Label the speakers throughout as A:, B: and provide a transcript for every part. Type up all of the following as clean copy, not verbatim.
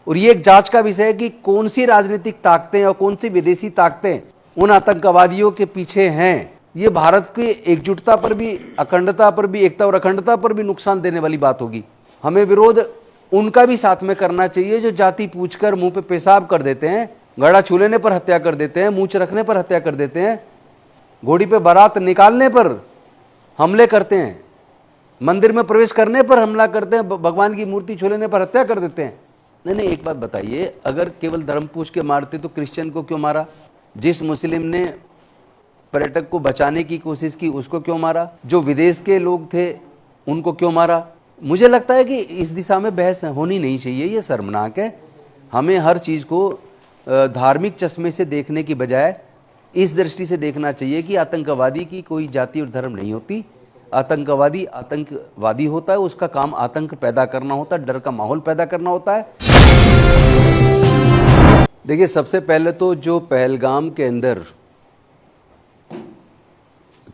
A: और ये एक जांच का विषय है कि कौन सी राजनीतिक ताकतें और कौन सी विदेशी ताकतें उन आतंकवादियों के पीछे हैं। ये भारत की एकजुटता पर भी, अखंडता पर भी, एकता और अखंडता पर भी नुकसान देने वाली बात होगी। हमें विरोध उनका भी साथ में करना चाहिए जो जाति पूछकर मुंह पे पेशाब कर देते हैं, घड़ा छू लेने पर हत्या कर देते हैं, मूंछ रखने पर हत्या कर देते हैं, घोड़ी पे बारात निकालने पर हमले करते हैं, मंदिर में प्रवेश करने पर हमला करते हैं, भगवान की मूर्ति छू लेने पर हत्या कर देते हैं। नहीं, एक बात बताइए, अगर केवल धर्म पूछ के मारते तो क्रिश्चियन को क्यों मारा? जिस मुस्लिम ने पर्यटक को बचाने की कोशिश की उसको क्यों मारा? जो विदेश के लोग थे उनको क्यों मारा? मुझे लगता है कि इस दिशा में बहस होनी नहीं चाहिए, ये शर्मनाक है। हमें हर चीज़ को धार्मिक चश्मे से देखने की बजाय इस दृष्टि से देखना चाहिए कि आतंकवादी की कोई जाति और धर्म नहीं होती। आतंकवादी आतंकवादी होता है, उसका काम आतंक पैदा करना होता है, डर का माहौल पैदा करना होता है। देखिए, सबसे पहले तो जो पहलगाम के अंदर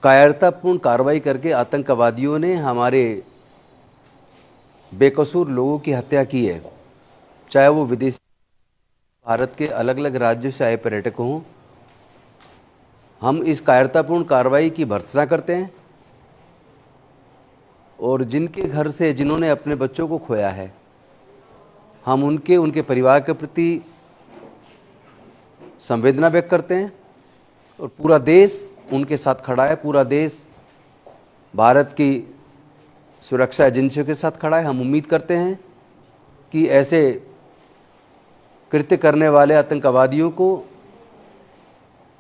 A: कायरतापूर्ण कार्रवाई करके आतंकवादियों ने हमारे बेकसूर लोगों की हत्या की है, चाहे वो विदेशी भारत के अलग अलग राज्यों से आए पर्यटक हों, हम इस कायरतापूर्ण कार्रवाई की भर्त्सना करते हैं। और जिनके घर से जिन्होंने अपने बच्चों को खोया है, हम उनके परिवार के प्रति संवेदना व्यक्त करते हैं। और पूरा देश उनके साथ खड़ा है, पूरा देश भारत की सुरक्षा एजेंसियों के साथ खड़ा है। हम उम्मीद करते हैं कि ऐसे कृत्य करने वाले आतंकवादियों को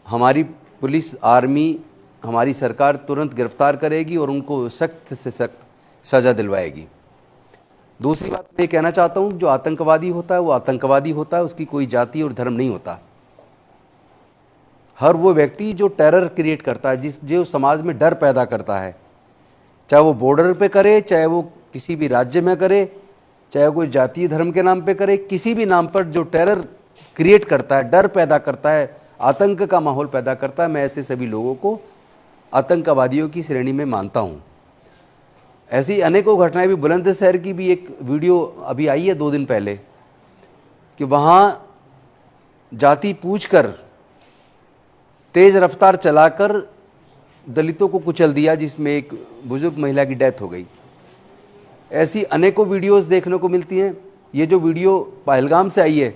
A: हमारी पुलिस, आर्मी, हमारी सरकार तुरंत गिरफ्तार करेगी और उनको सख्त से सख्त सज़ा दिलवाएगी। दूसरी बात मैं कहना चाहता हूँ, जो आतंकवादी होता है वो आतंकवादी होता है, उसकी कोई जाति और धर्म नहीं होता। हर वो व्यक्ति जो टेरर क्रिएट करता है, जो समाज में डर पैदा करता है, चाहे वो बॉर्डर पे करे, चाहे वो किसी भी राज्य में करे, चाहे कोई जातीय धर्म के नाम पे करे, किसी भी नाम पर जो टेरर क्रिएट करता है, डर पैदा करता है, आतंक का माहौल पैदा करता है, मैं ऐसे सभी लोगों को आतंकवादियों की श्रेणी में मानता हूँ। ऐसी अनेकों घटनाएं भी, बुलंदशहर की भी एक वीडियो अभी आई है 2 दिन पहले, कि वहाँ जाति पूछकर तेज रफ्तार चलाकर दलितों को कुचल दिया, जिसमें एक बुजुर्ग महिला की डेथ हो गई। ऐसी अनेकों वीडियोस देखने को मिलती हैं। ये जो वीडियो पहलगाम से आई है,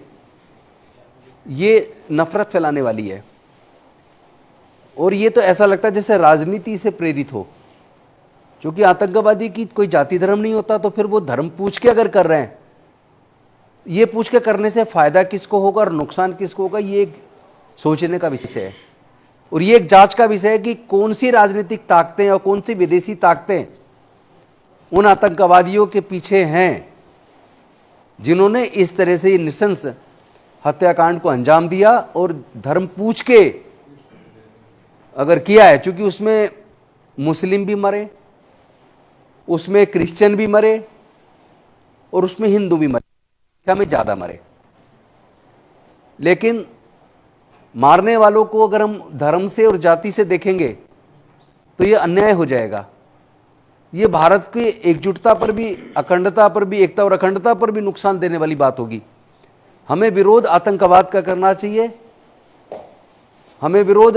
A: ये नफरत फैलाने वाली है। और ये तो ऐसा लगता है जैसे राजनीति से प्रेरित हो, क्योंकि आतंकवादी की कोई जाति धर्म नहीं होता, तो फिर वो धर्म पूछ के अगर कर रहे हैं, ये पूछ के करने से फायदा किसको होगा और नुकसान किसको होगा, ये एक सोचने का विषय है। और ये एक जांच का विषय है कि कौन सी राजनीतिक ताकतें और कौन सी विदेशी ताकतें उन आतंकवादियों के पीछे हैं जिन्होंने इस तरह से नृशंस हत्याकांड को अंजाम दिया। और धर्म पूछ के अगर किया है, क्योंकि उसमें मुस्लिम भी मरे, उसमें क्रिश्चियन भी मरे और उसमें हिंदू भी मरे, क्या में ज़्यादा मरे। लेकिन मारने वालों को अगर हम धर्म से और जाति से देखेंगे तो ये अन्याय हो जाएगा। ये भारत की एकजुटता पर भी, अखंडता पर भी, एकता और अखंडता पर भी नुकसान देने वाली बात होगी। हमें विरोध आतंकवाद का करना चाहिए, हमें विरोध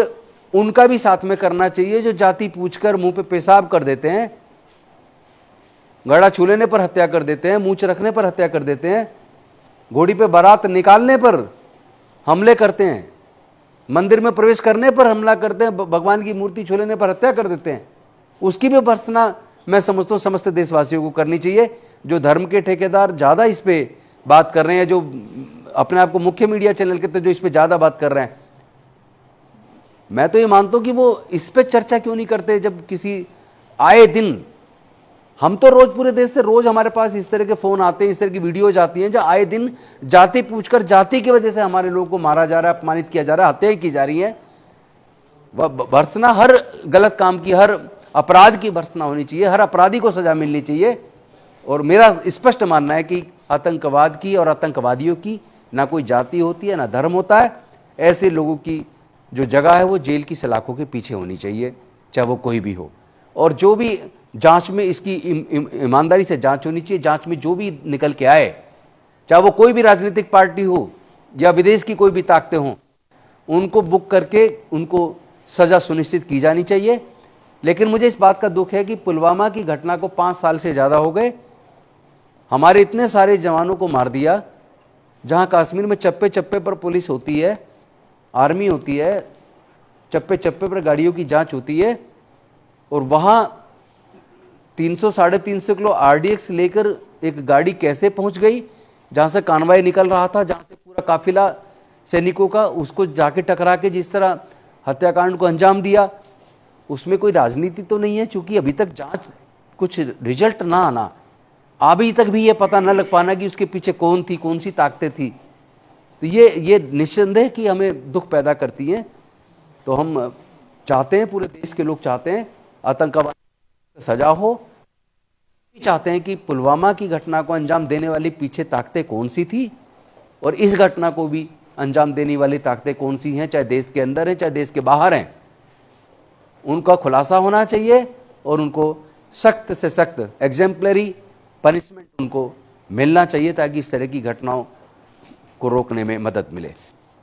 A: उनका भी साथ में करना चाहिए जो जाति पूछकर मुंह पे पेशाब कर देते हैं, घड़ा छू लेने पर हत्या कर देते हैं, मूंछ रखने पर हत्या कर देते हैं, घोड़ी पे बारात निकालने पर हमले करते हैं, मंदिर में प्रवेश करने पर हमला करते हैं, भगवान की मूर्ति छू लेने पर हत्या कर देते हैं। उसकी भी भर्त्सना मैं समझता हूँ समस्त देशवासियों को करनी चाहिए। जो धर्म के ठेकेदार ज़्यादा इस पे बात कर रहे हैं, जो अपने आप को मुख्य मीडिया चैनल के तो जो इस पे ज़्यादा बात कर रहे हैं, मैं तो ये मानता हूँ कि वो इस पे चर्चा क्यों नहीं करते। जब किसी आए दिन, हम तो रोज पूरे देश से रोज हमारे पास इस तरह के फोन आते हैं, इस तरह की वीडियो जाती हैं, जब आए दिन जाति पूछकर जाति की वजह से हमारे लोगों को मारा जा रहा है, अपमानित किया जा रहा है, हत्याएं की जा रही हैं। भर्त्सना हर गलत काम की, हर अपराध की भर्त्सना होनी चाहिए, हर अपराधी को सजा मिलनी चाहिए। और मेरा स्पष्ट मानना है कि आतंकवाद की और आतंकवादियों की ना कोई जाति होती है, ना धर्म होता है। ऐसे लोगों की जो जगह है वो जेल की सलाखों के पीछे होनी चाहिए, चाहे वो कोई भी हो। और जो भी जांच में इसकी ईमानदारी से जांच होनी चाहिए, जांच में जो भी निकल के आए, चाहे वो कोई भी राजनीतिक पार्टी हो या विदेश की कोई भी ताकतें हों, उनको बुक करके उनको सजा सुनिश्चित की जानी चाहिए। लेकिन मुझे इस बात का दुख है कि पुलवामा की घटना को 5 साल से ज़्यादा हो गए, हमारे इतने सारे जवानों को मार दिया, जहां कश्मीर में चप्पे चप्पे पर पुलिस होती है, आर्मी होती है, चप्पे चप्पे पर गाड़ियों की जांच होती है, और वहां 300-350 किलो आरडीएक्स लेकर एक गाड़ी कैसे पहुंच गई, जहां से कानवाई निकल रहा था, जहां से पूरा काफिला सैनिकों का, उसको जाके टकरा के जिस तरह हत्याकांड को अंजाम दिया, उसमें कोई राजनीति तो नहीं है। चूंकि अभी तक जांच कुछ रिजल्ट ना आना, अभी तक भी ये पता न लग पाना कि उसके पीछे कौन थी, कौन सी ताकतें थी, तो ये निस्संदेह कि हमें दुख पैदा करती हैं। तो हम चाहते हैं, पूरे देश के लोग चाहते हैं आतंकवाद सजा हो, चाहते हैं कि पुलवामा की घटना को अंजाम देने वाली पीछे ताकतें कौन सी थी और इस घटना को भी अंजाम देने वाली ताकतें कौन सी हैं, चाहे देश के अंदर हैं चाहे देश के बाहर हैं, उनका खुलासा होना चाहिए और उनको सख्त से सख्त एग्जेम्पलरी पनिशमेंट उनको मिलना चाहिए, ताकि इस तरह की घटनाओं को रोकने में मदद मिले।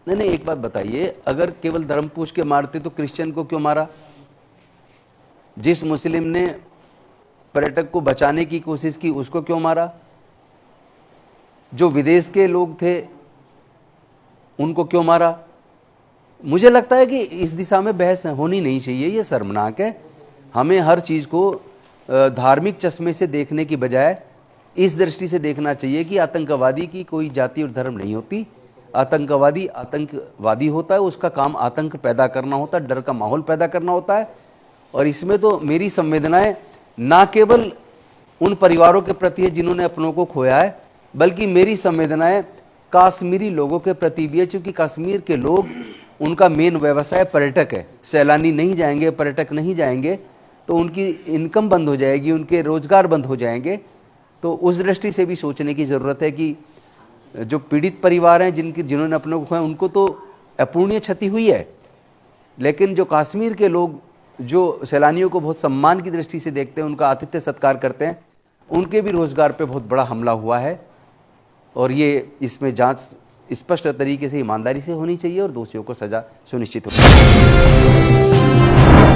A: नहीं, एक बात बताइए, अगर केवल धर्म पूछ के मारते तो क्रिश्चियन को क्यों मारा? जिस मुस्लिम ने पर्यटक को बचाने की कोशिश की उसको क्यों मारा? जो विदेश के लोग थे उनको क्यों मारा? मुझे लगता है कि इस दिशा में बहस होनी नहीं चाहिए, ये शर्मनाक है। हमें हर चीज़ को धार्मिक चश्मे से देखने की बजाय इस दृष्टि से देखना चाहिए कि आतंकवादी की कोई जाति और धर्म नहीं होती। आतंकवादी आतंकवादी होता है, उसका काम आतंक पैदा करना होता है, डर का माहौल पैदा करना होता है। और इसमें तो मेरी संवेदनाएं ना केवल उन परिवारों के प्रति है जिन्होंने अपनों को खोया है, बल्कि मेरी संवेदनाएं कश्मीरी लोगों के प्रति भी है, क्योंकि कश्मीर के लोग, उनका मेन व्यवसाय पर्यटक है। सैलानी नहीं जाएंगे, पर्यटक नहीं जाएंगे तो उनकी इनकम बंद हो जाएगी, उनके रोजगार बंद हो जाएंगे। तो उस दृष्टि से भी सोचने की ज़रूरत है कि जो पीड़ित परिवार हैं जिन्होंने अपनों को खोया, उनको तो अपूर्णीय क्षति हुई है, लेकिन जो कश्मीर के लोग जो सैलानियों को बहुत सम्मान की दृष्टि से देखते हैं, उनका आतिथ्य सत्कार करते हैं, उनके भी रोजगार पे बहुत बड़ा हमला हुआ है। और ये इसमें जांच स्पष्ट तरीके से ईमानदारी से होनी चाहिए और दोषियों को सजा सुनिश्चित होनी चाहिए।